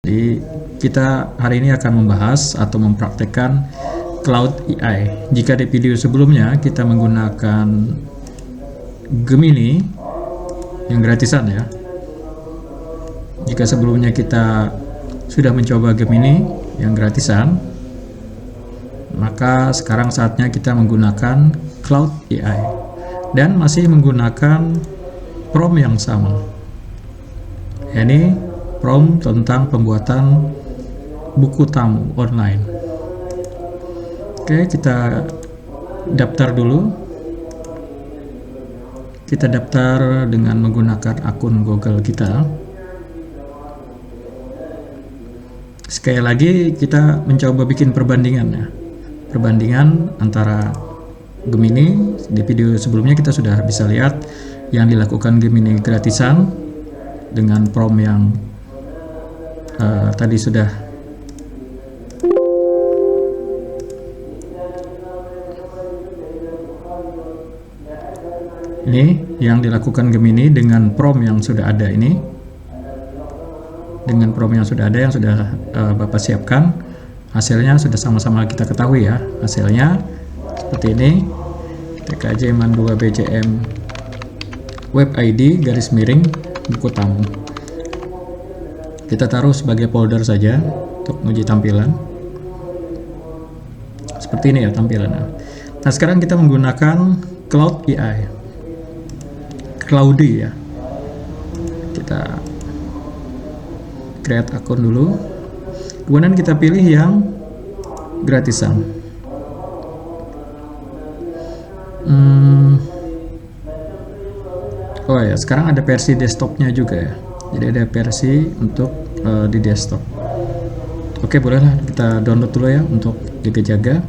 Jadi kita hari ini akan membahas atau mempraktekkan Cloud AI. Jika di video sebelumnya kita menggunakan Gemini yang gratisan ya. Jika sebelumnya kita sudah mencoba Gemini yang gratisan, maka sekarang saatnya kita menggunakan Cloud AI dan masih menggunakan prompt yang sama. Ini prompt tentang pembuatan buku tamu online. Oke, kita daftar dulu. Kita daftar dengan menggunakan akun Google kita. Sekali lagi kita mencoba bikin perbandingan ya. Perbandingan antara Gemini. Di video sebelumnya kita sudah bisa lihat yang dilakukan Gemini gratisan dengan prompt yang tadi sudah ini yang dilakukan Gemini dengan prompt yang sudah ada ini, dengan prompt yang sudah ada yang sudah Bapak siapkan, hasilnya sudah sama-sama kita ketahui ya. Hasilnya seperti ini, TKJ Man 2 BJM Web ID garis miring buku tamu. Kita taruh sebagai folder saja untuk menguji tampilan. Seperti ini ya tampilannya. Nah, sekarang kita menggunakan Cloud AI. Cloudy ya. Kita create akun dulu. Kemudian kita pilih yang gratisan. Oh ya, sekarang ada versi desktopnya juga ya. Jadi ada versi untuk di desktop. Oke, bolehlah kita download dulu ya untuk jaga-jaga.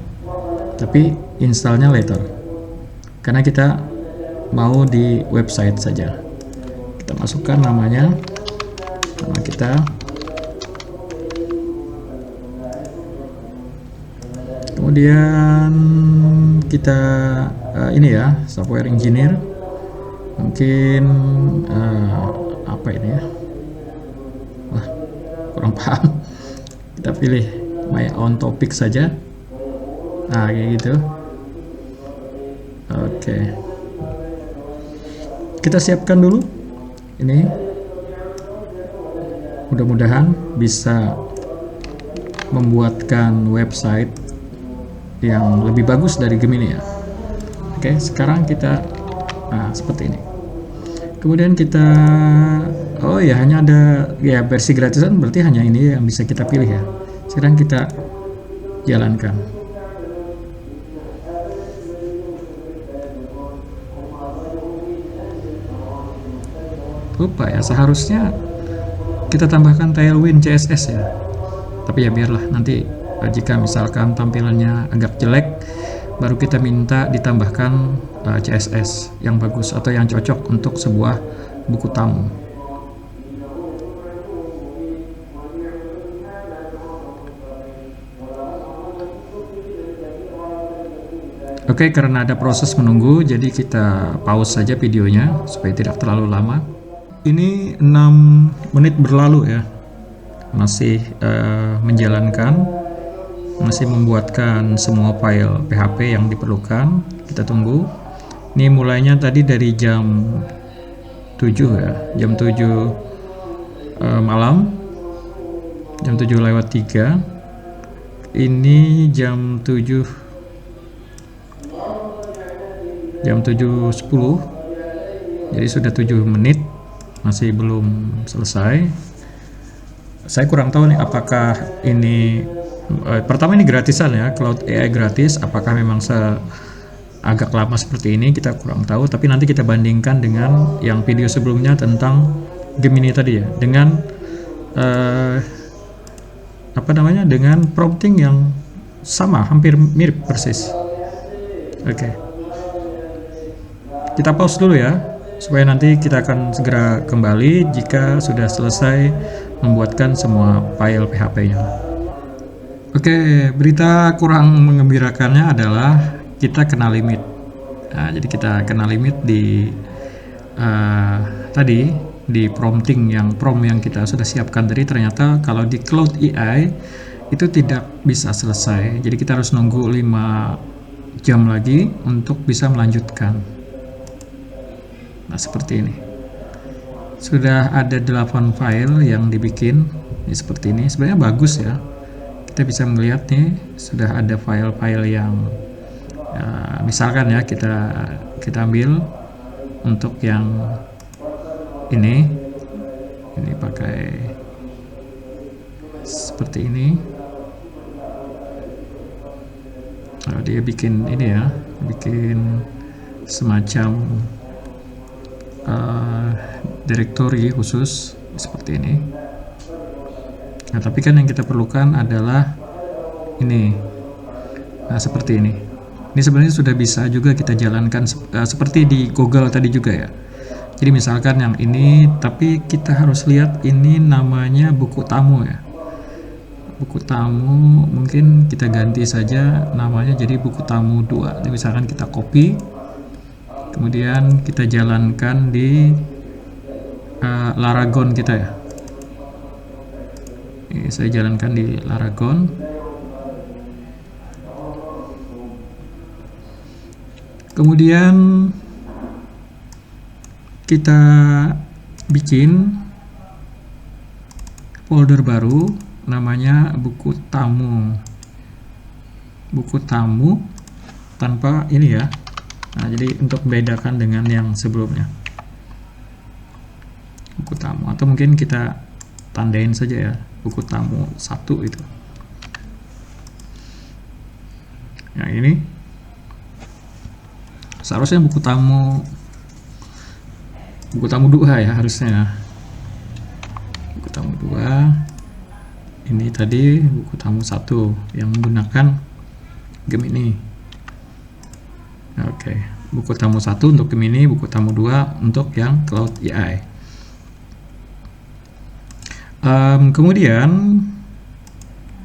Tapi installnya later. Karena kita mau di website saja. Kita masukkan namanya, nama kita. Kemudian kita ini ya, software engineer. Mungkin apa ini ya? Wah, kurang paham. Kita pilih my own topic saja. Nah, kayak gitu. Oke. Kita siapkan dulu. Ini mudah-mudahan bisa membuatkan website yang lebih bagus dari Gemini ya. Oke, sekarang kita seperti ini. Kemudian kita oh ya, hanya ada ya versi gratisan, berarti hanya ini yang bisa kita pilih ya. Sekarang kita jalankan. Lupa ya, seharusnya kita tambahkan Tailwind CSS ya. Tapi ya biarlah, nanti jika misalkan tampilannya agak jelek, baru kita minta ditambahkan CSS yang bagus atau yang cocok untuk sebuah buku tamu. Oke, karena ada proses menunggu, jadi kita pause saja videonya supaya tidak terlalu lama. Ini 6 menit berlalu ya, masih menjalankan, masih membuatkan semua file PHP yang diperlukan. Kita tunggu. Ini mulainya tadi dari jam 7 ya, jam 7 malam, jam 7:03. Ini jam 7:10, jadi sudah 7 menit, masih belum selesai. Saya kurang tahu nih apakah ini pertama ini gratisan ya, Cloud AI gratis, apakah memang agak lama seperti ini, kita kurang tahu. Tapi nanti kita bandingkan dengan yang video sebelumnya tentang Gemini tadi ya, dengan dengan prompting yang sama, hampir mirip persis. Oke. Kita pause dulu ya, supaya nanti kita akan segera kembali jika sudah selesai membuatkan semua file PHP-nya. Oke, berita kurang mengembirakannya adalah kita kena limit. Nah, jadi kita kena limit di tadi di prompting prompt yang kita sudah siapkan tadi, ternyata kalau di Cloud AI itu tidak bisa selesai. Jadi kita harus nunggu 5 jam lagi untuk bisa melanjutkan. Nah, seperti ini. Sudah ada 8 file yang dibikin. Ini seperti ini. Sebenarnya bagus ya. Kita bisa melihat nih, sudah ada file-file yang misalkan ya, kita ambil untuk yang ini pakai seperti ini. Nah, dia bikin ini ya, bikin semacam directory khusus seperti ini. Nah, tapi kan yang kita perlukan adalah ini. Nah, seperti ini. Ini sebenarnya sudah bisa juga kita jalankan seperti di Google tadi juga ya. Jadi misalkan yang ini, tapi kita harus lihat ini namanya buku tamu ya. Buku tamu mungkin kita ganti saja namanya jadi buku tamu 2. Jadi misalkan kita copy, kemudian kita jalankan di Laragon kita ya. Ini saya jalankan di Laragon. Kemudian kita bikin folder baru namanya buku tamu tanpa ini ya. Nah, jadi untuk membedakan dengan yang sebelumnya, buku tamu, atau mungkin kita tandain saja ya, buku tamu 1 itu. Nah, ini seharusnya buku tamu 2 ya, harusnya buku tamu 2. Ini tadi buku tamu 1 yang menggunakan Gemini. Oke, buku tamu 1 untuk Gemini, buku tamu 2 untuk yang Cloud AI. Kemudian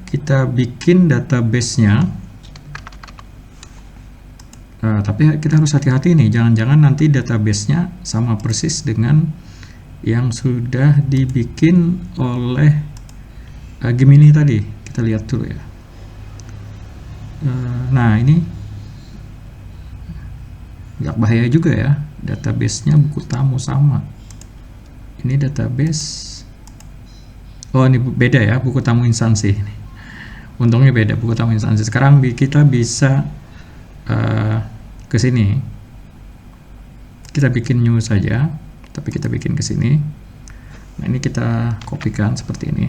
kita bikin database-nya. Tapi kita harus hati-hati nih, jangan-jangan nanti database-nya sama persis dengan yang sudah dibikin oleh Gemini tadi. Kita lihat dulu ya. Nah, ini nggak bahaya juga ya, database-nya buku tamu sama. Ini database, oh ini beda ya, buku tamu instansi. Untungnya beda, buku tamu instansi. Sekarang kita bisa ke sini, kita bikin new saja, tapi kita bikin ke sini. Nah, ini kita kopikan seperti ini,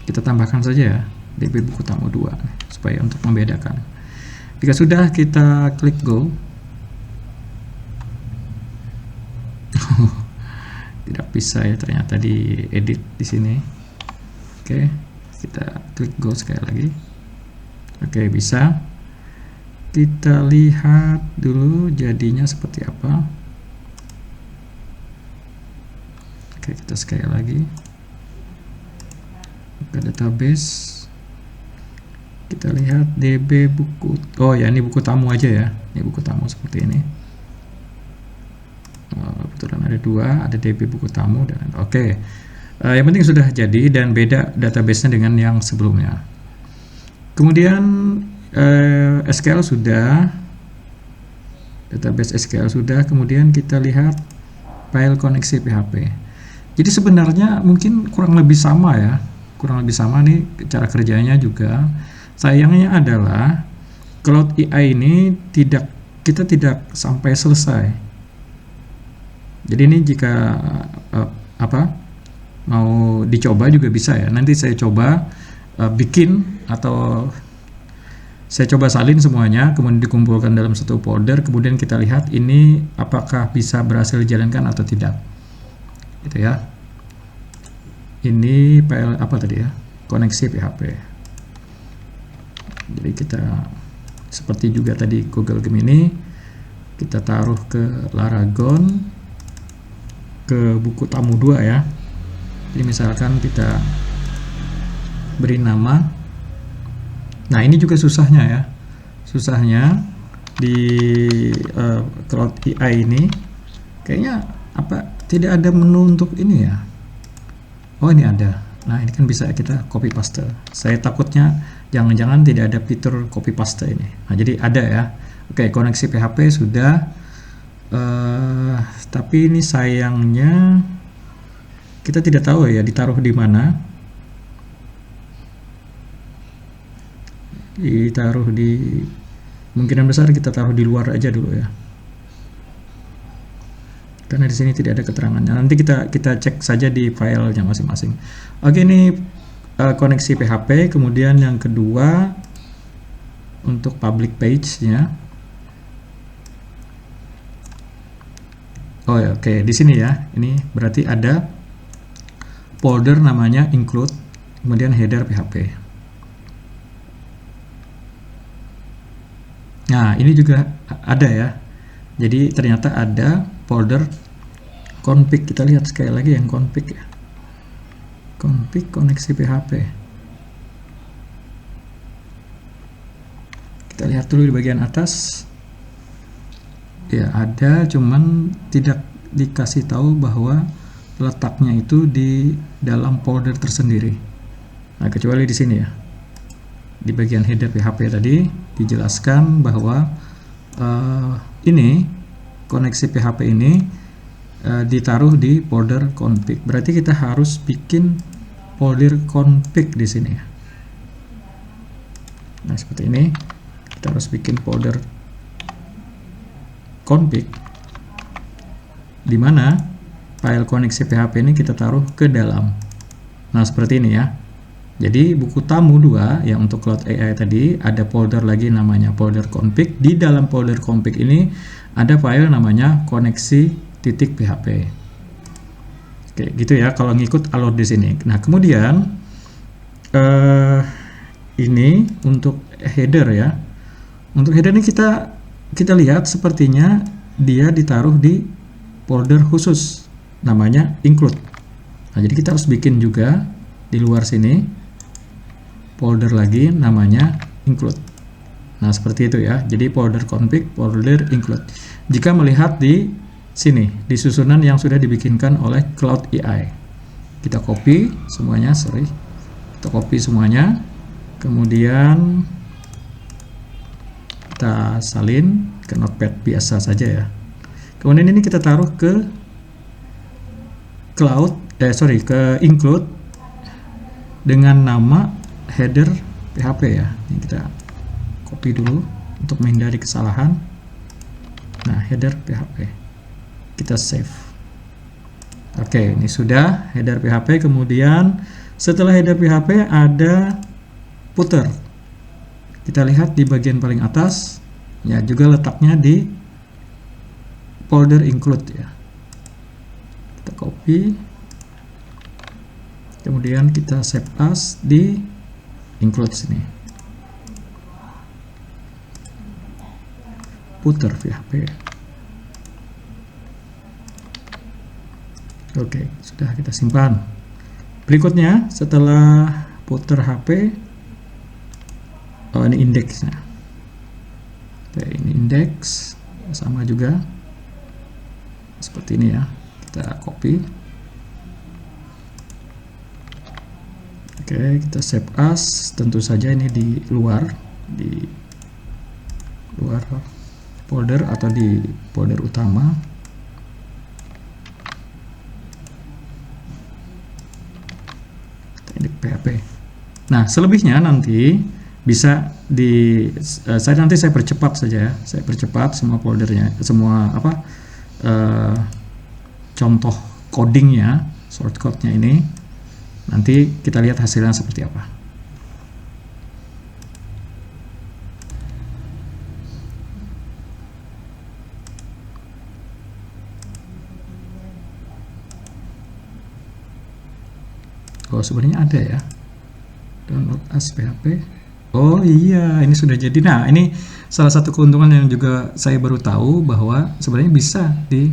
kita tambahkan saja ya DB buku tamu 2 supaya untuk membedakan. Jika sudah, kita klik go. Tidak bisa ya ternyata diedit di sini. Oke, kita klik go sekali lagi. Oke, bisa. Kita lihat dulu jadinya seperti apa. Oke, kita sekali lagi ke database. Kita lihat DB buku. Oh ya, ini buku tamu aja ya. Ini buku tamu seperti ini. Kebetulan ada 2, ada DB buku tamu dan oke. Yang penting sudah jadi dan beda database-nya dengan yang sebelumnya. Kemudian SQL sudah, database SQL sudah. Kemudian kita lihat file koneksi PHP. Jadi sebenarnya mungkin kurang lebih sama ya, kurang lebih sama nih cara kerjanya juga. Sayangnya adalah Cloud AI ini kita tidak sampai selesai. Jadi ini jika mau dicoba juga bisa ya. Nanti saya coba bikin, atau saya coba salin semuanya, kemudian dikumpulkan dalam satu folder, kemudian kita lihat ini apakah bisa berhasil dijalankan atau tidak, gitu ya. Ini file apa tadi ya, koneksi PHP. Jadi kita seperti juga tadi Google Gemini, kita taruh ke Laragon, ke buku tamu 2 ya. Jadi misalkan kita beri nama. Nah, ini juga susahnya ya. Susahnya di Cloud AI ini. Kayaknya apa tidak ada menu untuk ini ya? Oh, ini ada. Nah, ini kan bisa kita copy paste. Saya takutnya jangan-jangan tidak ada fitur copy paste ini. Nah, jadi ada ya. Oke, koneksi PHP sudah. Tapi ini sayangnya kita tidak tahu ya ditaruh di mana. Ditaruh di, kemungkinan besar kita taruh di luar aja dulu ya. Karena di sini tidak ada keterangannya. Nanti kita cek saja di filenya masing-masing. Oke, ini koneksi PHP. Kemudian yang kedua untuk public page-nya. Oh ya, oke, di sini ya. Ini berarti ada folder namanya include, kemudian header PHP. Nah, ini juga ada ya. Jadi ternyata ada folder config. Kita lihat sekali lagi yang config ya. Config koneksi PHP. Kita lihat dulu di bagian atas. Ya, ada, cuman tidak dikasih tahu bahwa letaknya itu di dalam folder tersendiri. Nah, kecuali di sini ya. Di bagian header PHP tadi dijelaskan bahwa ini koneksi PHP ini ditaruh di folder config. Berarti kita harus bikin folder config di sini ya. Nah, seperti ini. Kita harus bikin folder config di mana file koneksi PHP ini kita taruh ke dalam. Nah, seperti ini ya. Jadi buku tamu 2 yang untuk Cloud AI tadi ada folder lagi namanya folder config. Di dalam folder config ini ada file namanya koneksi.php. Oke, gitu ya kalau ngikut alur di sini. Nah, kemudian ini untuk header ya. Untuk header ini kita lihat sepertinya dia ditaruh di folder khusus namanya include. Nah, jadi kita harus bikin juga di luar sini folder lagi namanya include. Nah, seperti itu ya. Jadi folder config, folder include. Jika melihat di sini, di susunan yang sudah dibikinkan oleh Cloud AI. Kita copy semuanya, Kita copy semuanya. Kemudian kita salin ke notepad biasa saja ya. Kemudian ini kita taruh ke ke include dengan nama header PHP ya. Ini kita copy dulu untuk menghindari kesalahan. Nah, header PHP kita save. Oke, ini sudah header PHP. Kemudian setelah header PHP ada footer. Kita lihat di bagian paling atas ya, juga letaknya di folder include ya. Kita copy, kemudian kita save as di include sini. Footer PHP. Oke, sudah kita simpan. Berikutnya setelah footer HP, ini indeksnya. Oke, ini indeks sama juga seperti ini ya. Kita copy. Oke, kita save as. Tentu saja ini di luar folder atau di folder utama. Kita PHP. Nah, selebihnya nanti bisa saya percepat saja ya. Saya percepat semua foldernya, semua contoh codingnya, shortcutnya ini. Nanti kita lihat hasilnya seperti apa. Oh, sebenarnya ada ya. Download as PHP. Oh iya, ini sudah jadi. Nah, ini salah satu keuntungan yang juga saya baru tahu bahwa sebenarnya bisa di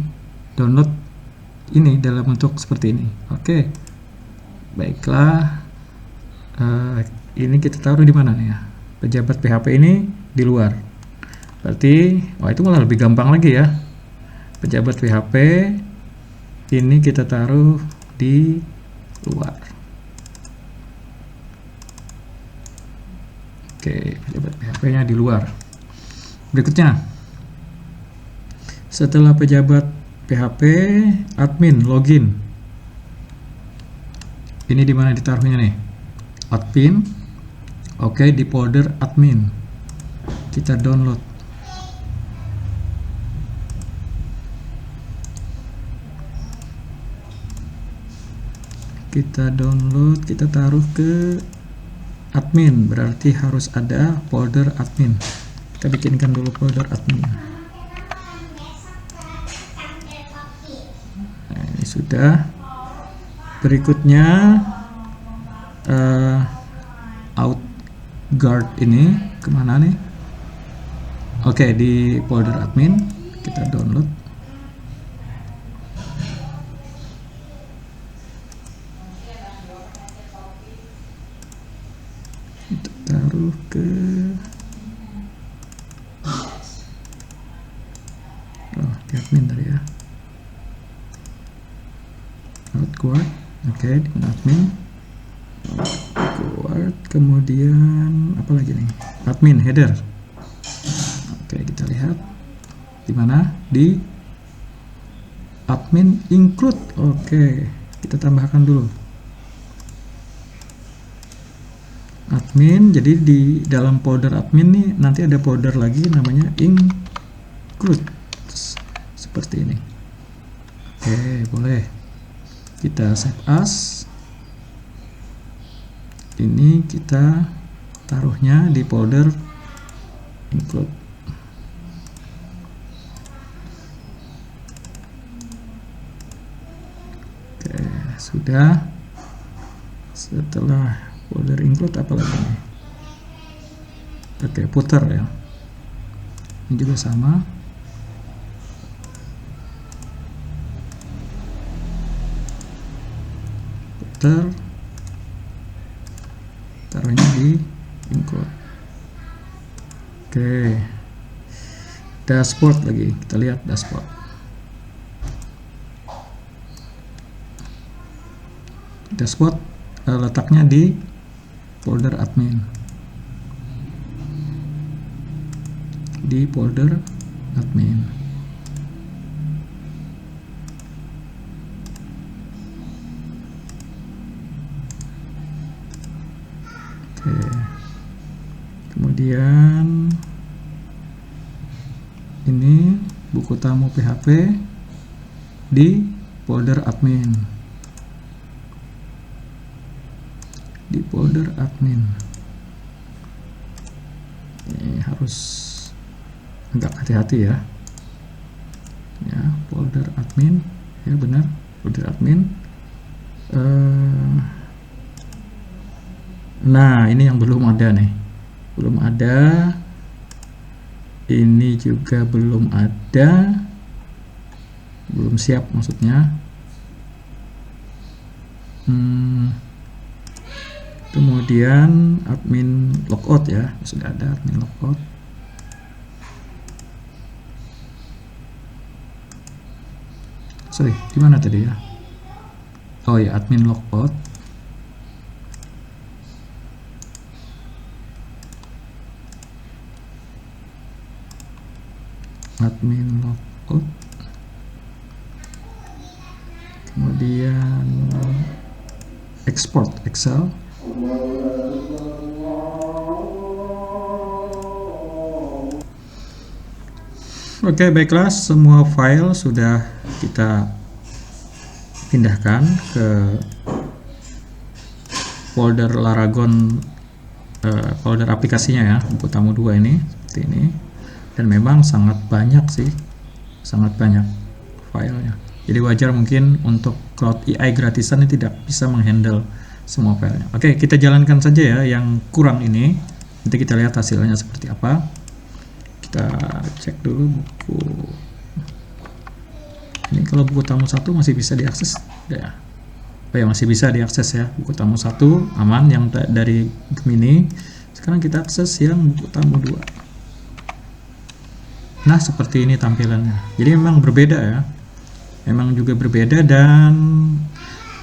download ini dalam bentuk seperti ini. Oke. Baiklah, ini kita taruh di mana nih ya? Pejabat PHP ini di luar. Berarti, itu malah lebih gampang lagi ya. pejabat PHP ini kita taruh di luar. Oke, pejabat PHP-nya di luar. Berikutnya, setelah pejabat PHP, admin login. Ini di mana ditaruhnya nih? Admin. Oke, di folder admin. Kita download. Kita taruh ke admin, berarti harus ada folder admin. Kita bikinkan dulu folder admin. Nah, ini sudah. Berikutnya outguard ini kemana nih? Oke, di folder admin kita download. Kita taruh ke di admin tadi ya. Outguard. Oke, di admin. Outguard, kemudian apa lagi nih? Admin header. Oke, kita lihat di mana? Di admin include. Oke, kita tambahkan dulu admin. Jadi di dalam folder admin nih nanti ada folder lagi namanya include, seperti ini. Oke, boleh kita save as. Ini kita taruhnya di folder include. Oke, sudah. Setelah folder include apa lagi nih? Oke, footer ya. Ini juga sama. Footer. Taruhnya di include. Oke. Dashboard lagi. Kita lihat dashboard. Dashboard letaknya di folder admin. Di folder admin. Oke. Kemudian ini buku tamu PHP di folder admin. Di folder admin. Ini harus agak hati-hati ya. Ya, folder admin. Ya benar, folder admin. Nah, ini yang belum ada nih. Belum ada. Ini juga belum ada. Belum siap maksudnya. Kemudian admin logout ya, sudah ada admin logout. Sorry, di mana tadi ya? Oh ya, admin logout. Admin logout. Kemudian export Excel. Oke, baiklah, semua file sudah kita pindahkan ke folder Laragon, folder aplikasinya ya, buku tamu 2 ini, seperti ini. Dan memang sangat banyak sih, sangat banyak filenya. Jadi wajar mungkin untuk Cloud AI gratisan ini tidak bisa menghandle semua filenya. Oke, kita jalankan saja ya yang kurang ini. Nanti kita lihat hasilnya seperti apa. Kita cek dulu buku. Ini kalau buku tamu 1 masih bisa diakses ya. Oh ya, masih bisa diakses ya. Buku tamu 1 aman yang dari Gemini. Sekarang kita akses yang buku tamu 2. Nah, seperti ini tampilannya. Jadi memang berbeda ya. Memang juga berbeda, dan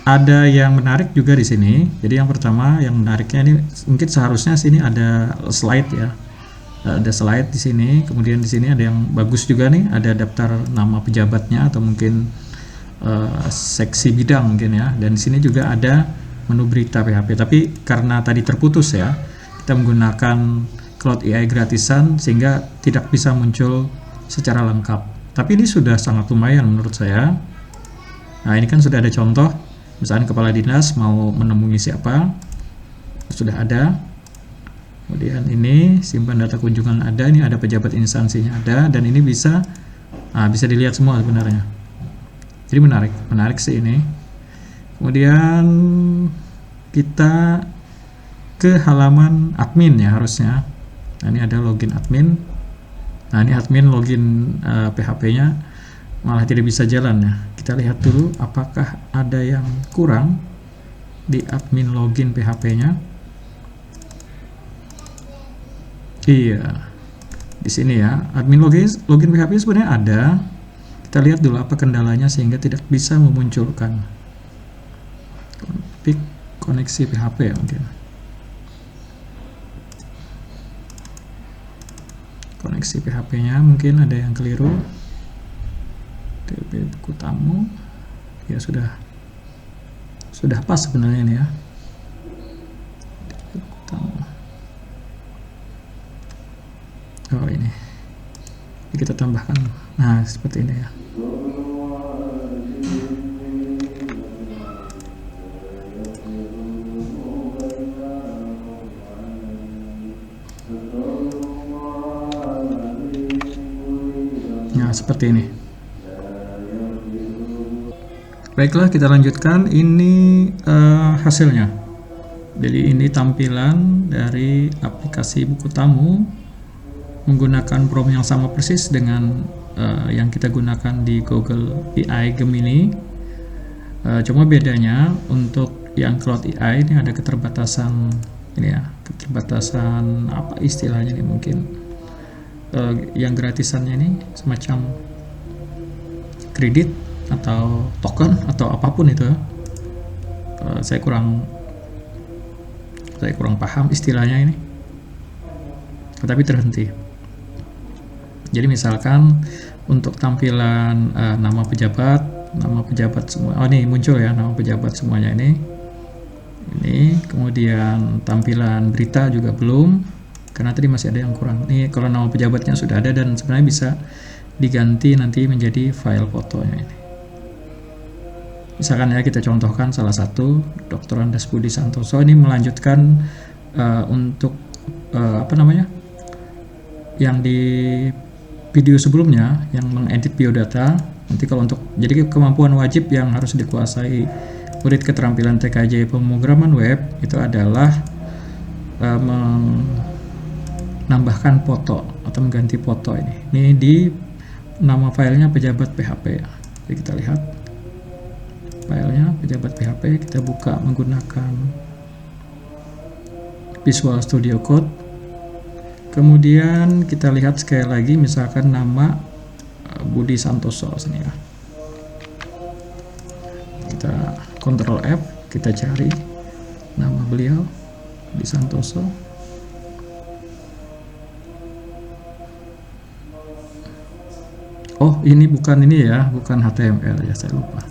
ada yang menarik juga di sini. Jadi yang pertama yang menariknya ini, mungkin seharusnya sini ada slide ya. Ada slide di sini, kemudian di sini ada yang bagus juga nih, ada daftar nama pejabatnya atau mungkin seksi bidang mungkin ya. Dan di sini juga ada menu berita PHP. Tapi karena tadi terputus ya, kita menggunakan Cloud AI gratisan sehingga tidak bisa muncul secara lengkap. Tapi ini sudah sangat lumayan menurut saya. Nah, ini kan sudah ada contoh, misalnya kepala dinas mau menemui siapa, sudah ada. Kemudian ini simpan data kunjungan ada, ini ada pejabat instansinya ada, dan ini bisa dilihat semua sebenarnya. Jadi menarik sih ini. Kemudian kita ke halaman admin ya harusnya. Nah, ini ada login admin. Nah, ini admin login PHP-nya malah tidak bisa jalan ya. Kita lihat dulu apakah ada yang kurang di admin login PHP-nya. Iya, di sini ya, admin login PHP sebenarnya ada. Kita lihat dulu apa kendalanya sehingga tidak bisa memunculkan config koneksi PHP ya mungkin. Koneksi PHP-nya mungkin ada yang keliru. DB buku tamu ya sudah pas sebenarnya ini ya. Buku tamu. Oh ini kita tambahkan, nah seperti ini ya. Nah seperti ini. Baiklah, kita lanjutkan. Ini hasilnya. Jadi ini tampilan dari aplikasi buku tamu menggunakan prompt yang sama persis dengan yang kita gunakan di Google AI Gemini. Cuma bedanya untuk yang Cloud AI ini ada keterbatasan ini ya, keterbatasan apa istilahnya nih mungkin. Yang gratisannya ini semacam kredit atau token atau apapun itu. Saya kurang paham istilahnya ini. Tetapi terhenti. Jadi misalkan untuk tampilan nama pejabat semua, oh ini muncul ya nama pejabat semuanya ini, kemudian tampilan berita juga belum, karena tadi masih ada yang kurang. Ini kalau nama pejabatnya sudah ada dan sebenarnya bisa diganti nanti menjadi file fotonya ini. Misalkan ya kita contohkan salah satu, Dr. Andes Budi Santoso ini melanjutkan untuk yang di video sebelumnya yang mengedit biodata. Nanti kalau untuk jadi kemampuan wajib yang harus dikuasai murid keterampilan TKJ pemrograman web itu adalah menambahkan foto atau mengganti foto ini. Ini di nama filenya pejabat PHP ya. Jadi kita lihat filenya pejabat PHP, kita buka menggunakan Visual Studio Code. Kemudian kita lihat sekali lagi misalkan nama Budi Santoso sini ya. Kita Ctrl F, kita cari nama beliau Budi Santoso. Oh, ini bukan ini ya, bukan HTML ya, saya lupa.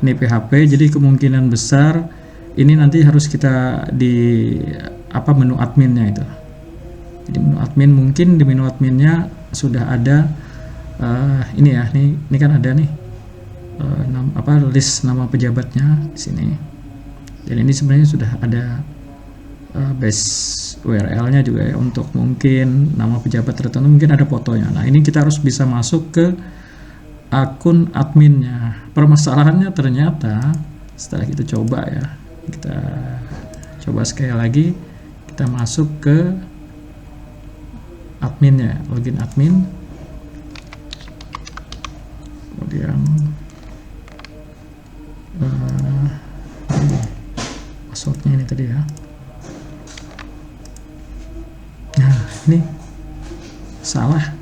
Ini PHP, jadi kemungkinan besar ini nanti harus kita di menu adminnya itu. Jadi menu admin, mungkin di menu adminnya sudah ada ini ya, ini kan ada nih list nama pejabatnya di sini. Dan ini sebenarnya sudah ada base URL-nya juga ya, untuk mungkin nama pejabat tertentu mungkin ada fotonya. Nah, ini kita harus bisa masuk ke akun adminnya. Permasalahannya ternyata setelah kita coba ya, kita coba sekali lagi, kita masuk ke adminnya, login admin, kemudian passwordnya ini tadi ya. Nah, ini salah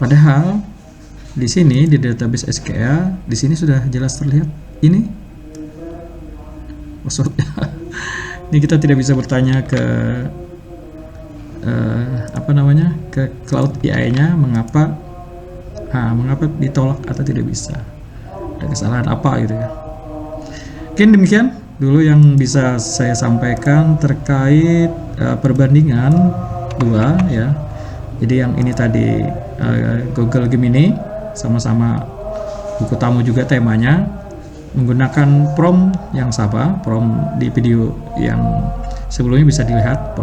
Padahal di sini di database SQL di sini sudah jelas terlihat ini passwordnya. Ini kita tidak bisa bertanya ke ke Cloud AI-nya mengapa ditolak atau tidak bisa, ada kesalahan apa gitu ya. Mungkin demikian dulu yang bisa saya sampaikan terkait perbandingan dua ya. Jadi yang ini tadi Google Gemini, sama-sama buku tamu juga temanya, menggunakan prompt yang sama, prompt di video yang sebelumnya bisa dilihat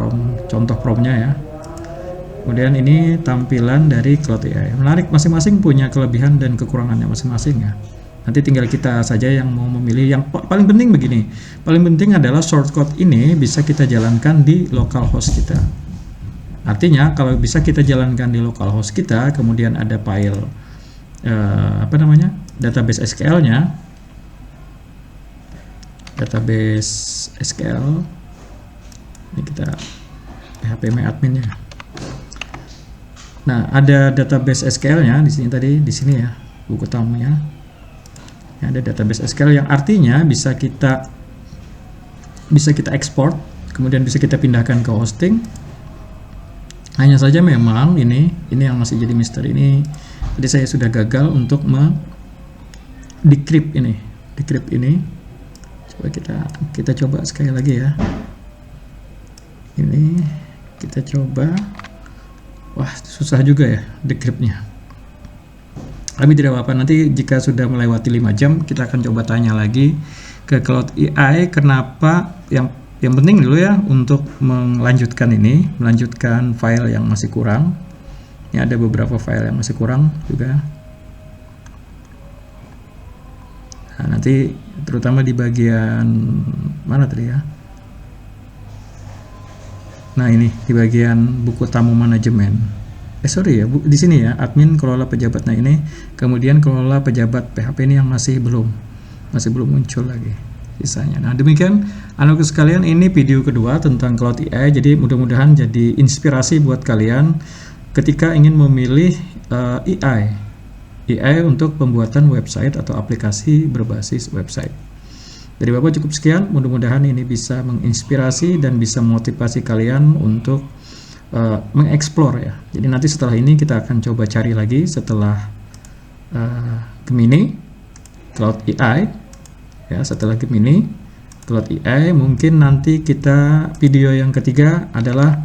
contoh promptnya ya. Kemudian ini tampilan dari Cloud AI. Menarik, masing-masing punya kelebihan dan kekurangannya masing-masing ya. Nanti tinggal kita saja yang mau memilih. Yang paling penting begini, paling penting adalah shortcut ini bisa kita jalankan di localhost kita. Artinya kalau bisa kita jalankan di localhost kita, kemudian ada file database SQL-nya, database SQL. Ini kita php-admin-nya. Nah, ada database SQL-nya di sini tadi, di sini ya, buku tamunya. Ya, ada database SQL yang artinya bisa kita ekspor, kemudian bisa kita pindahkan ke hosting. Hanya saja memang ini yang masih jadi misteri ini. Tadi saya sudah gagal untuk decrypt ini. Coba kita coba sekali lagi ya. Ini kita coba. Wah, susah juga ya decryptnya. Tapi tidak apa-apa, nanti jika sudah melewati 5 jam kita akan coba tanya lagi ke Cloud AI kenapa. Yang penting dulu ya untuk melanjutkan file yang masih kurang. Ini ada beberapa file yang masih kurang juga. Nah, nanti terutama di bagian mana tadi ya? Nah, ini di bagian buku tamu manajemen. Di sini ya, admin kelola pejabat. Nah, ini kemudian kelola pejabat PHP ini yang masih belum muncul lagi sisanya. Nah, demikian anak sekalian, ini video kedua tentang Cloud AI. Jadi mudah-mudahan jadi inspirasi buat kalian ketika ingin memilih AI untuk pembuatan website atau aplikasi berbasis website. Dari Bapak cukup sekian, mudah-mudahan ini bisa menginspirasi dan bisa memotivasi kalian untuk mengeksplor ya. Jadi nanti setelah ini kita akan coba cari lagi setelah Gemini, Cloud AI ya. Setelah Gemini, Cloud AI, mungkin nanti kita video yang ketiga adalah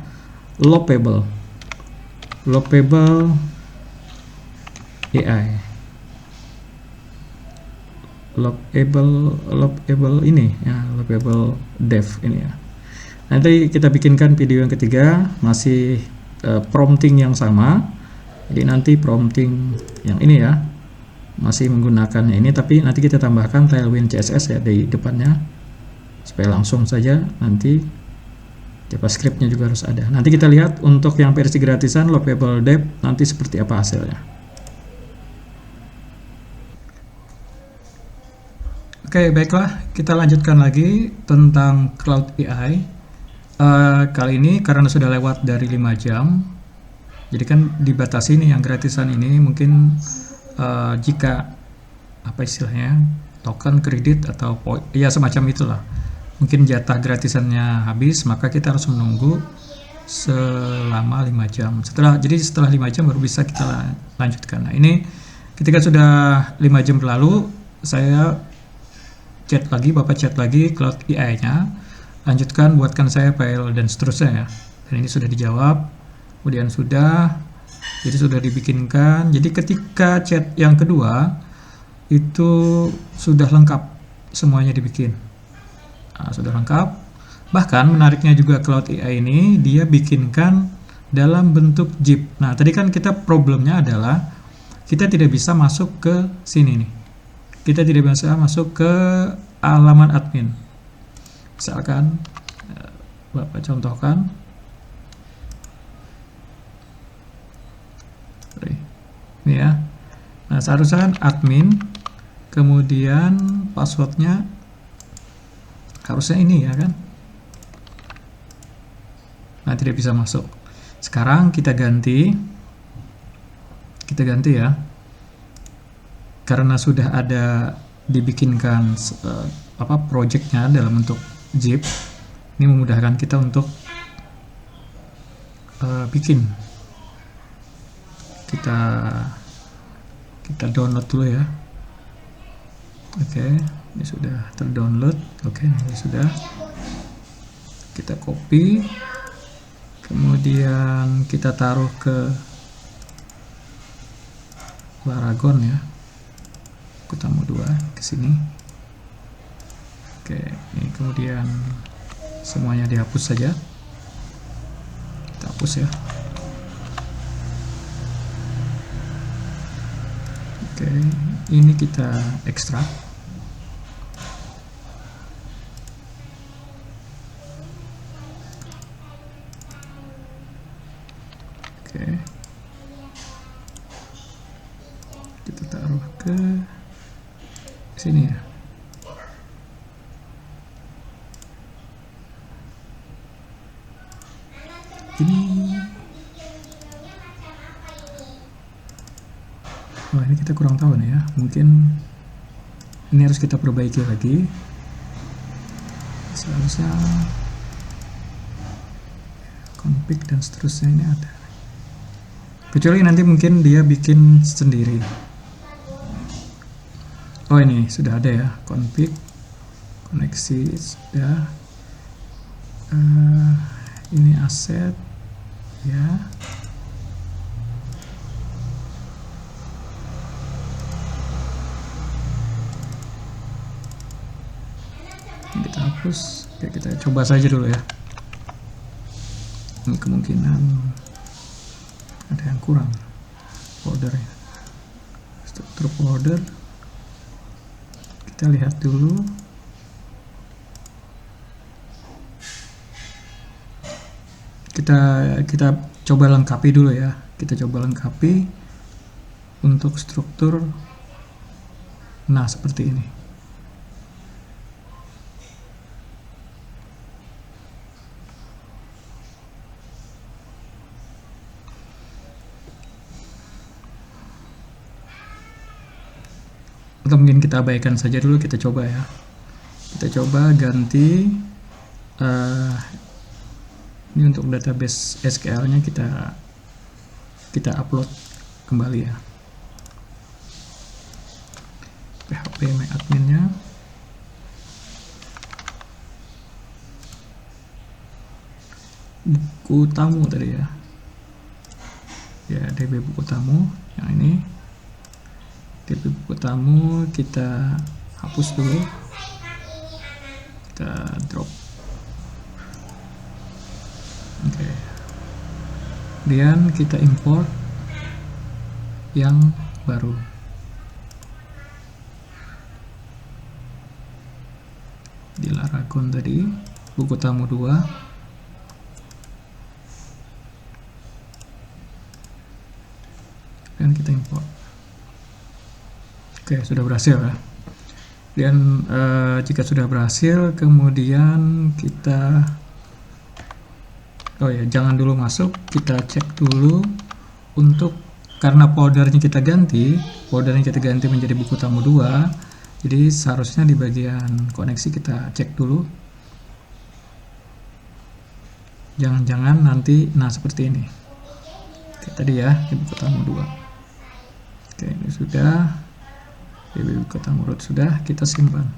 Lovable AI. Lovable ini ya, Lovable Dev ini ya. Nanti kita bikinkan video yang ketiga, masih prompting yang sama. Jadi nanti prompting yang ini ya, masih menggunakannya ini, tapi nanti kita tambahkan Tailwind CSS ya di depannya supaya langsung saja. Nanti JavaScript-nya juga harus ada. Nanti kita lihat untuk yang versi gratisan Lovable Dev nanti seperti apa hasilnya. Oke, baiklah, kita lanjutkan lagi tentang Cloud AI. Kali ini karena sudah lewat dari 5 jam, jadi kan dibatasi nih yang gratisan ini. Mungkin jika apa istilahnya, token, kredit atau ya semacam itulah, mungkin jatah gratisannya habis, maka kita harus menunggu selama 5 jam. Setelah 5 jam baru bisa kita lanjutkan. Nah, ini ketika sudah 5 jam berlalu, Bapak chat lagi Cloud AI-nya, lanjutkan buatkan saya file dan seterusnya ya. Dan ini sudah dijawab, kemudian jadi sudah dibikinkan. Jadi ketika chat yang kedua itu sudah lengkap, semuanya dibikin. Nah, sudah lengkap. Bahkan menariknya juga Cloud AI ini dia bikinkan dalam bentuk zip. Nah, tadi kan kita problemnya adalah kita tidak bisa masuk ke sini nih. Kita tidak bisa masuk ke halaman admin. Misalkan Bapak contohkan ini ya. Nah, seharusnya kan admin, kemudian passwordnya harusnya ini ya kan. Nah, tidak bisa masuk. Sekarang kita ganti kita ganti ya, karena sudah ada dibikinkan projectnya dalam bentuk zip. Ini memudahkan kita untuk bikin. Kita download dulu ya. Oke, ini sudah terdownload. Oke, ini sudah. Kita copy, kemudian kita taruh ke Laragon ya, Bukutamu 2 ke sini. Oke, ini kemudian semuanya dihapus saja. Kita hapus ya. Oke, ini kita ekstrak. Oke, kita taruh ke sini ya. Wah, ini kita kurang tahu nih ya, mungkin ini harus kita perbaiki lagi. Seharusnya config dan seterusnya ini ada, kecuali nanti mungkin dia bikin sendiri. Oh, ini sudah ada ya, config, koneksi sudah. Ini aset ya. Kita hapus. Oke, kita coba saja dulu ya. Ini kemungkinan ada yang kurang foldernya. Struktur folder kita lihat dulu. Kita coba lengkapi dulu ya. Kita coba lengkapi untuk struktur. Nah, seperti ini. Atau mungkin kita abaikan saja dulu, kita coba ya. Kita coba ganti ini untuk database SQL-nya kita upload kembali ya. PHP admin-nya. Buku tamu tadi ya. Ya, DB buku tamu yang ini. DB buku tamu kita hapus dulu. Kita drop. Oke. Kemudian kita import yang baru. Di Laragon tadi, buku tamu 2. Dan kita import. Oke, sudah berhasil ya. Dan jika sudah berhasil, kemudian kita jangan dulu masuk, kita cek dulu untuk, karena foldernya kita ganti menjadi buku tamu 2. Jadi seharusnya di bagian koneksi kita cek dulu. Jangan-jangan nanti, nah seperti ini. Oke, tadi ya, di buku tamu 2. Oke, ini sudah. Di buku tamu root sudah, kita simpan.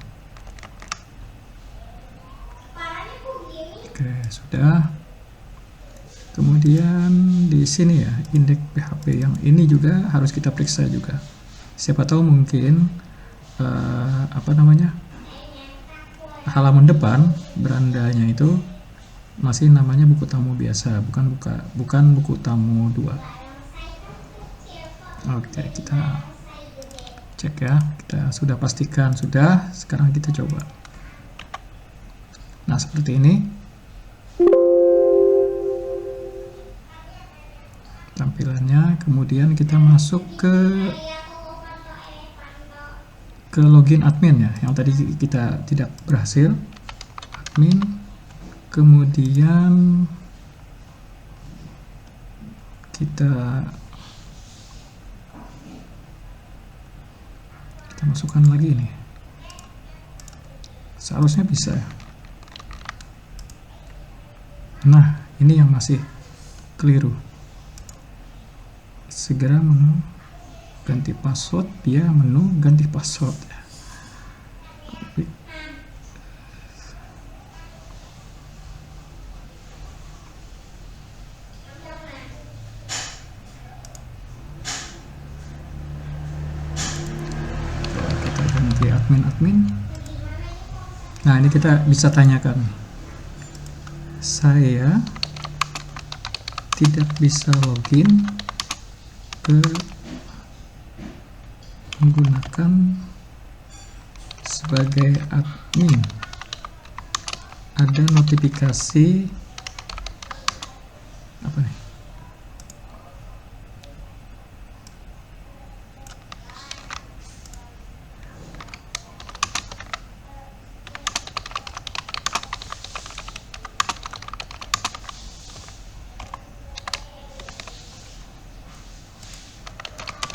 Oke, sudah. Kemudian di sini ya, indeks PHP yang ini juga harus kita periksa juga. Siapa tahu mungkin halaman depan berandanya itu masih namanya buku tamu biasa, bukan buku tamu 2. Oke, kita cek ya. Kita sudah pastikan sudah. Sekarang kita coba. Nah, seperti ini tampilannya. Kemudian kita masuk ke login admin ya, yang tadi kita tidak berhasil. Admin, kemudian kita Kita masukkan lagi nih. Seharusnya bisa ya. Nah, ini yang masih keliru. Segera menu ganti password, dia menu ganti password ya. Kita ganti admin. Nah, ini kita bisa tanyakan, saya tidak bisa login ke menggunakan sebagai admin, ada notifikasi apa nih,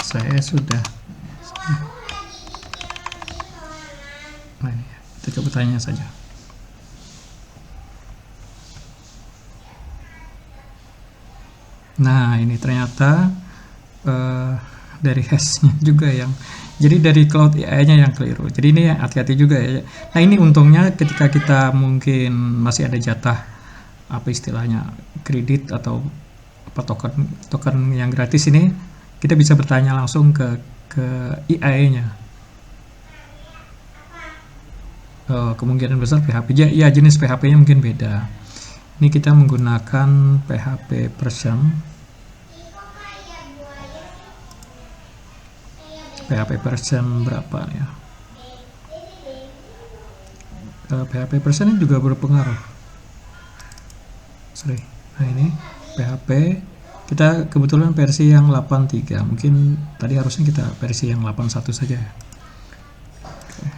saya sudah. Nah, ini kita coba tanya saja. Nah, ini ternyata dari hashnya juga yang, jadi dari Cloud AI-nya yang keliru. Jadi ini hati-hati juga ya. Nah, ini untungnya ketika kita mungkin masih ada jatah apa istilahnya kredit atau apa token yang gratis ini, kita bisa bertanya langsung ke AI-nya. Kemungkinan besar PHP ya, jenis PHP-nya mungkin beda. Ini kita menggunakan PHP version berapa ya? PHP version ini juga berpengaruh. Sorry. Nah, ini PHP kita kebetulan versi yang 83, mungkin tadi harusnya kita versi yang 81 saja ya. Oke.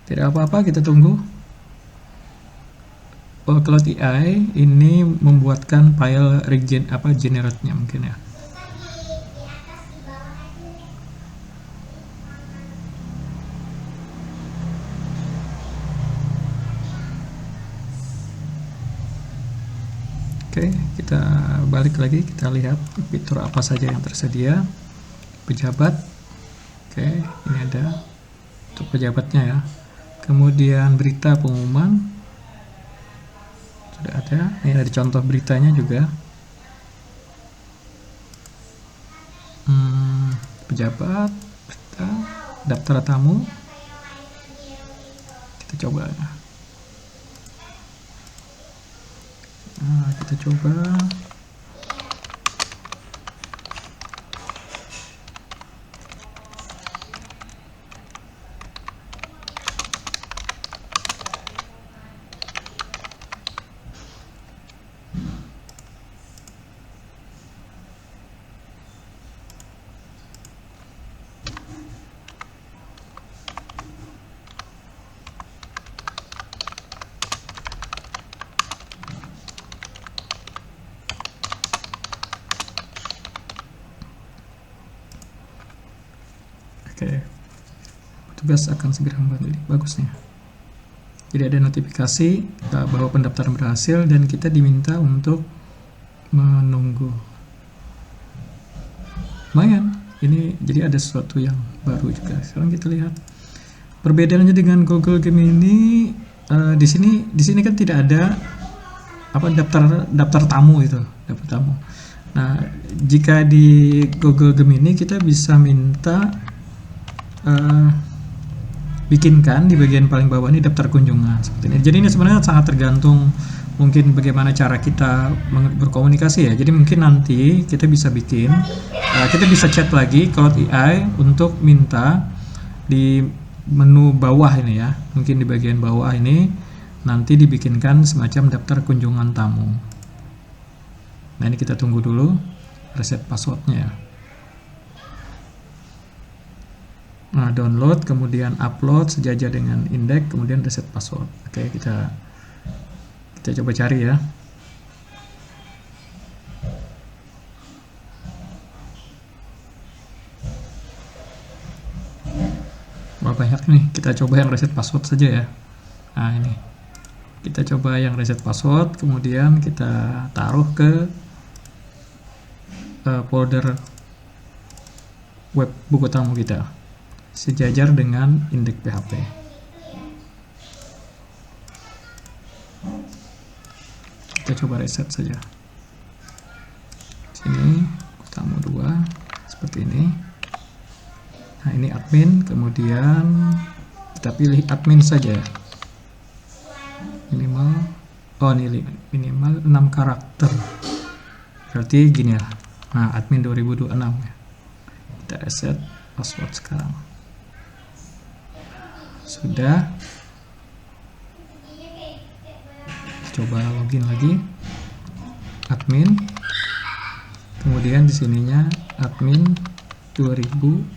Tidak apa-apa, kita tunggu. Cloud AI ini membuatkan file generate-nya mungkin ya. Oke, kita balik lagi, kita lihat fitur apa saja yang tersedia. Pejabat, oke, ini ada untuk pejabatnya ya. Kemudian berita pengumuman sudah ada, ini ada contoh beritanya juga. Pejabat, berita, daftar tamu, kita coba ya. Nah, kita coba. Oke, petugas akan segera membantu. Bagusnya. Jadi ada notifikasi bahwa pendaftaran berhasil dan kita diminta untuk menunggu. Lumayan, ini jadi ada sesuatu yang baru juga. Sekarang kita lihat perbedaannya dengan Google Gemini. Di sini kan tidak ada apa daftar tamu itu, daftar tamu. Nah, jika di Google Gemini kita bisa minta bikinkan di bagian paling bawah ini daftar kunjungan seperti ini. Jadi ini sebenarnya sangat tergantung mungkin bagaimana cara kita berkomunikasi ya. Jadi mungkin nanti kita bisa bikin, kita bisa chat lagi Cloud AI untuk minta di menu bawah ini ya, mungkin di bagian bawah ini nanti dibikinkan semacam daftar kunjungan tamu. Nah, ini kita tunggu dulu reset passwordnya ya. Nah, download, kemudian upload sejajar dengan indeks, kemudian reset password. Oke, kita coba cari ya. banyak nih, kita coba yang reset password saja ya. Nah ini kita coba yang reset password, kemudian kita taruh ke folder web buku tamu kita sejajar dengan indeks PHP. Kita coba reset saja. Sini buku tamu 2 seperti ini. Nah ini admin, kemudian kita pilih admin saja, minimal minimal 6 karakter, berarti gini ya. Nah admin 2026 ya. Kita reset password sekarang. Sudah. Coba login lagi, admin, kemudian di sininya admin 2026.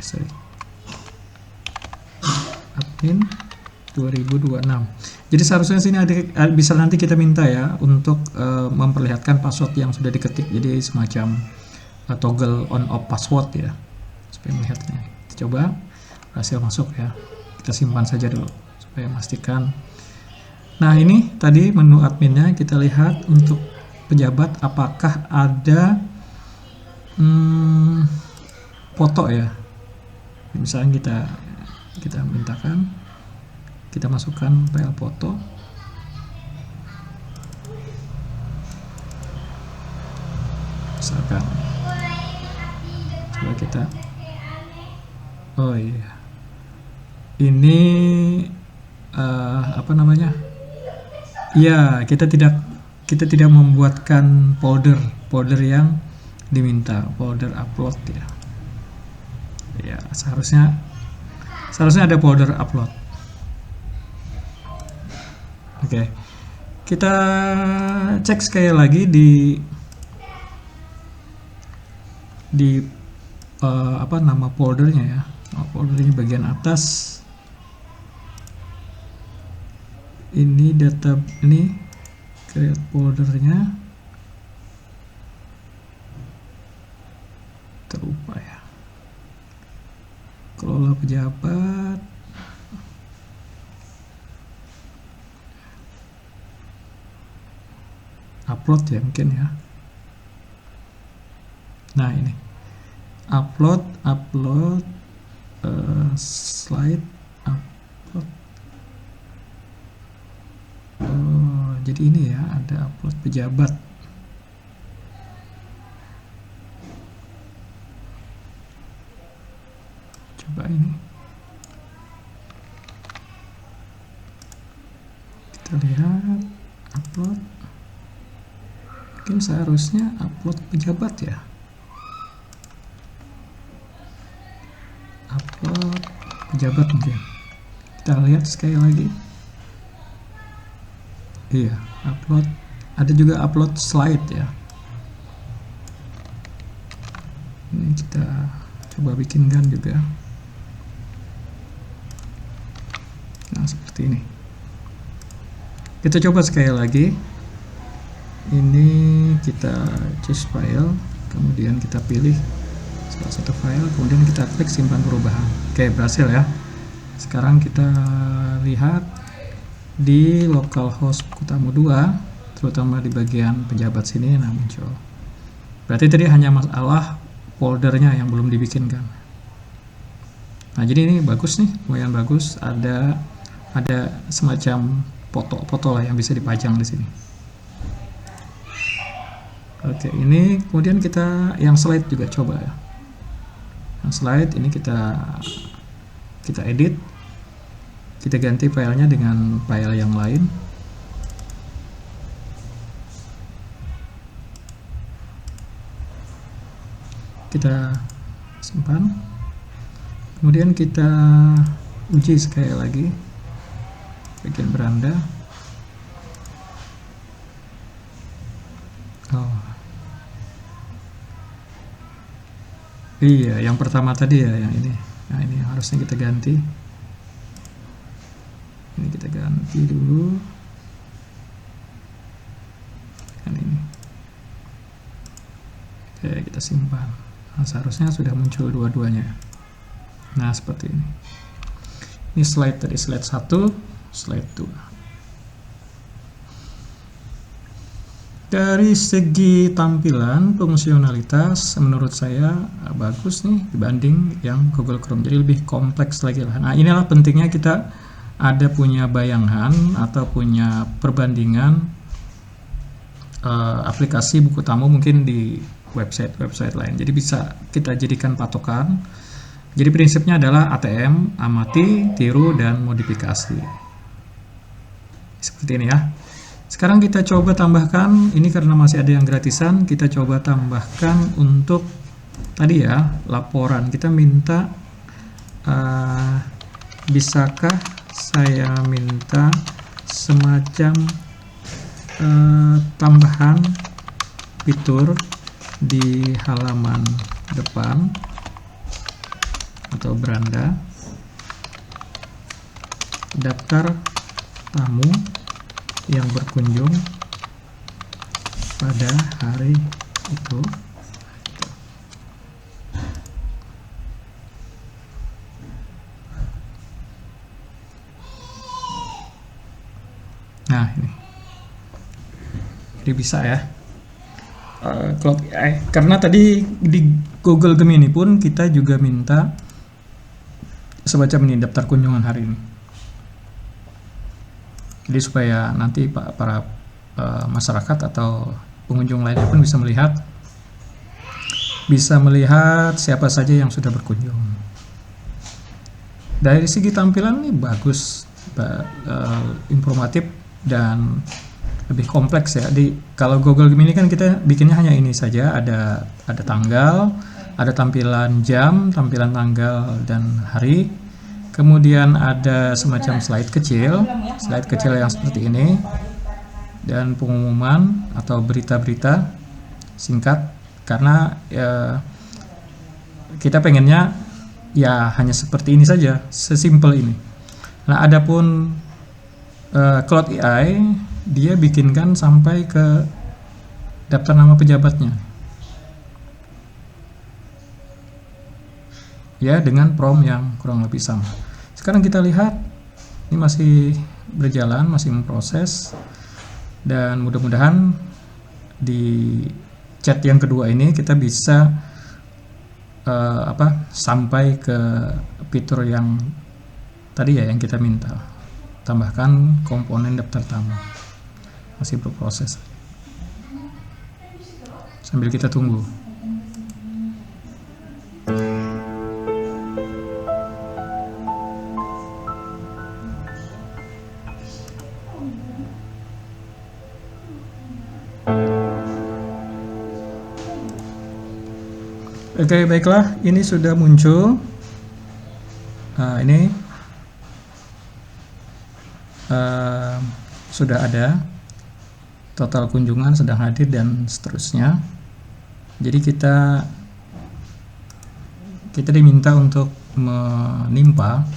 Jadi seharusnya sini bisa nanti kita minta ya untuk memperlihatkan password yang sudah diketik, jadi semacam toggle on off password ya, supaya melihatnya. Kita coba, berhasil masuk ya. Kita simpan saja dulu supaya memastikan. Nah ini tadi menu adminnya, kita lihat untuk pejabat apakah ada foto ya. Misalnya kita mintakan, kita masukkan file foto, misalkan coba kita, oh iya ini apa namanya ya, kita tidak membuatkan folder yang diminta, folder upload ya seharusnya ada folder upload. Oke, kita cek sekali lagi di apa nama foldernya ya. Foldernya bagian atas. Ini data, ini create foldernya terlupa ya. Kelola pejabat, upload ya mungkin ya. Nah ini upload slide upload. Oh, jadi ini ya, ada upload pejabat. Coba ini kita lihat upload, mungkin seharusnya upload pejabat ya, upload pejabat mungkin. Kita lihat sekali lagi. Iya, upload, ada juga upload slide ya. Ini kita coba bikinkan juga. Nah seperti ini. Kita coba sekali lagi. Ini kita choose file, kemudian kita pilih salah satu file, kemudian kita klik simpan perubahan. Oke, berhasil ya. Sekarang kita lihat di localhost buku tamu 2, terutama di bagian pejabat sini, nah muncul. Berarti tadi hanya masalah foldernya yang belum dibikinkan. Nah jadi ini bagus nih, lumayan bagus. Ada semacam foto lah yang bisa dipajang di sini. Oke, ini kemudian kita yang slide juga coba ya. Yang slide ini kita edit. Kita ganti filenya dengan file yang lain. Kita simpan. Kemudian kita uji sekali lagi bagian beranda. Oh. Iya, yang pertama tadi ya, yang ini. Nah, ini harusnya kita ganti. Ini kita ganti dulu kan ini. Oke, kita simpan. Nah, seharusnya sudah muncul dua-duanya. Nah seperti ini. Ini slide tadi, slide 1, slide 2. Dari segi tampilan, fungsionalitas menurut saya bagus nih dibanding yang Google Chrome. Jadi lebih kompleks lagi lah. Nah, inilah pentingnya kita ada punya bayangan atau punya perbandingan aplikasi buku tamu mungkin di website lain. Jadi bisa kita jadikan patokan. Jadi prinsipnya adalah ATM, amati, tiru, dan modifikasi. Seperti ini ya. Sekarang kita coba tambahkan, ini karena masih ada yang gratisan, kita coba tambahkan untuk tadi ya, laporan. Kita minta, bisakah saya minta semacam tambahan fitur di halaman depan atau beranda, daftar tamu yang berkunjung pada hari itu. Nah, ini. Jadi bisa ya. Cloud AI. Karena tadi di Google Gemini pun kita juga minta semacam ini, daftar kunjungan hari ini. Jadi supaya nanti para masyarakat atau pengunjung lainnya pun bisa melihat siapa saja yang sudah berkunjung. Dari segi tampilan ini bagus, informatif dan lebih kompleks ya. Kalau Google Gemini kan kita bikinnya hanya ini saja, ada tanggal, ada tampilan jam, tampilan tanggal dan hari. Kemudian ada semacam slide kecil yang seperti ini, dan pengumuman atau berita-berita singkat, karena kita pengennya ya hanya seperti ini saja, sesimpel ini. Nah, adapun Cloud AI dia bikinkan sampai ke daftar nama pejabatnya ya, dengan prompt yang kurang lebih sama. Sekarang kita lihat ini masih berjalan, masih memproses, dan mudah-mudahan di chat yang kedua ini kita bisa sampai ke fitur yang tadi ya, yang kita minta, tambahkan komponen daftar tamu. Masih berproses sambil kita tunggu. Oke, baiklah, ini sudah muncul. Ini sudah ada total kunjungan, sedang hadir, dan seterusnya. Jadi kita diminta untuk menimpa.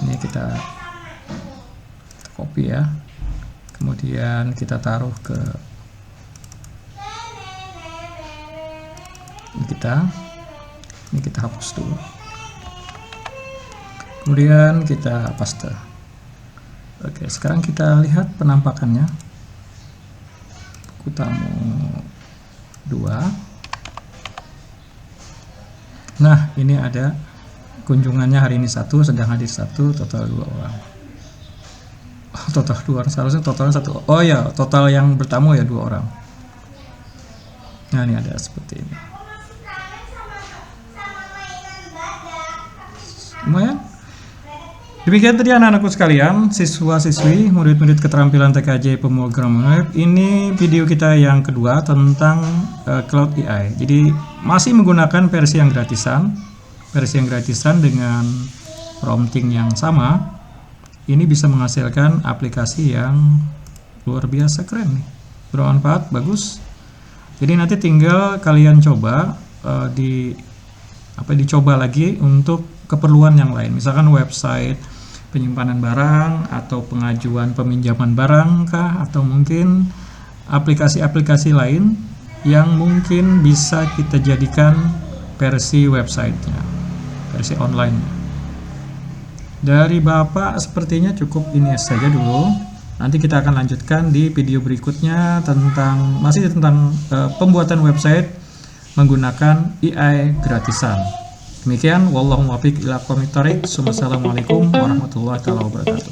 Ini kita copy ya, kemudian kita taruh ke ini kita hapus dulu, kemudian kita paste. Oke, sekarang kita lihat penampakannya. Buku tamu 2. Nah, ini ada kunjungannya hari ini 1, sedang hadir 1, total 2 orang. Total 2 orang, seharusnya totalnya 1. Oh ya, total yang bertamu ya 2 orang. Nah, ini ada seperti ini. Lumayan. Demikian tadi anak-anakku sekalian, siswa-siswi, murid-murid keterampilan TKJ pemrograman web. Ini video kita yang kedua tentang Cloud AI. Jadi masih menggunakan versi yang gratisan dengan prompting yang sama. Ini bisa menghasilkan aplikasi yang luar biasa keren nih, bermanfaat, bagus. Jadi nanti tinggal kalian coba dicoba lagi untuk keperluan yang lain, misalkan website penyimpanan barang atau pengajuan peminjaman barang kah, atau mungkin aplikasi-aplikasi lain yang mungkin bisa kita jadikan versi websitenya, versi online. Dari Bapak sepertinya cukup ini saja dulu. Nanti kita akan lanjutkan di video berikutnya tentang pembuatan website menggunakan AI gratisan. Demikian, wallahu muwaffiq ila aqwamit thoriq. Wassalamualaikum warahmatullahi wabarakatuh.